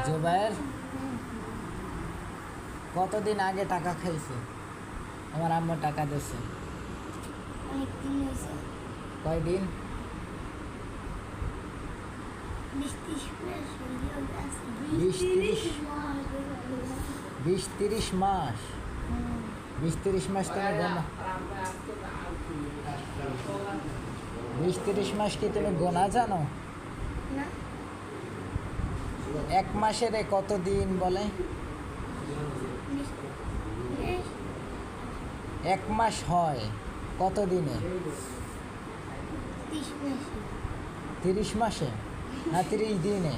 জুবাইর কতদিন আগে টাকা খাইছে? আমার আম্মু টাকা দিয়েছে। অনেকদিন হয়েছে। কয়দিন? 20-30 মাস। 20-30 মাস তুমি গোনা? 20-30 মাস কি তুমি গোনা জানো? না। এক মাসের কত দিন বলে? এক মাস হয় কত দিনে? 30 মাসে না 30 দিনে?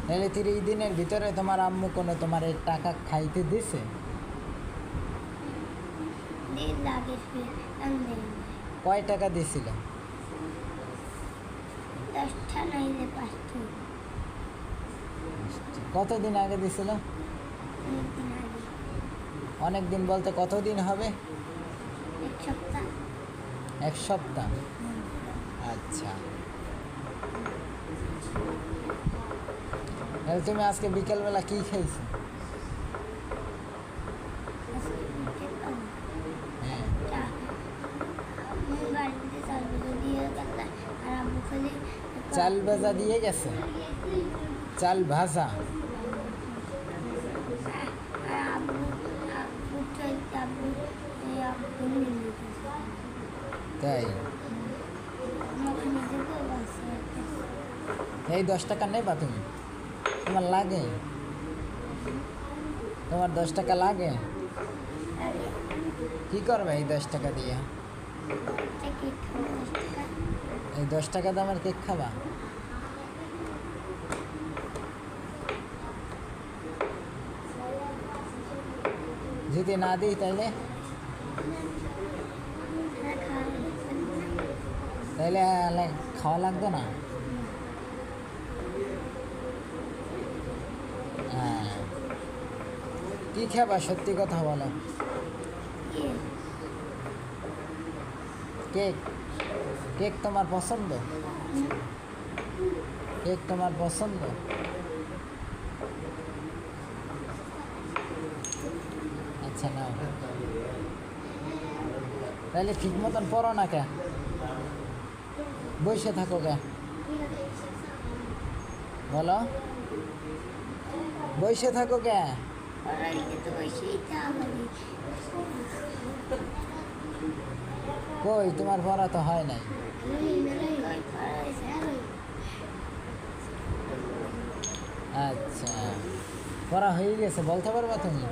তাহলে 30 দিনের ভিতরে তোমার আম্মু কোনো তোমার এই টাকা খাইতে দিছে? কয় টাকা দিছিল? 10টা নাইলে 5টা। কতদিন আগে দিছিল? অনেকদিন আগে। অনেক দিন বলতে কতদিন হবে? 1 সপ্তাহ। 1 সপ্তাহ। আচ্ছা, তাহলে তুমি আজকে বিকেলবেলা কি খাইছো? হ্যাঁ, চাল ভাজা দিয়ে গেছে? চাল ভাজা? তাই? এই 10 টাকা নেবা তুমি? তোমার লাগে? তোমার 10 টাকা লাগে? কি করবে এই 10 টাকা দিয়ে? এই 10 টাকা দামের কেক খাবা? যদি না দিই তাইলে? তাইলে খাওয়া লাগতো না? হ্যাঁ, কি খাবা সত্যি কথা বলো? কেক? কেক তোমার পছন্দ? কেক তোমার পছন্দ? আচ্ছা, নাও। তাহলে ঠিক মতন পড়ো না কে? বসে থাকো কে? বলো, বসে থাকো কে? কই তোমার পড়া তো হয় নাই। আচ্ছা, পড়া হয়ে গেছে বলতে পারবা তুমি?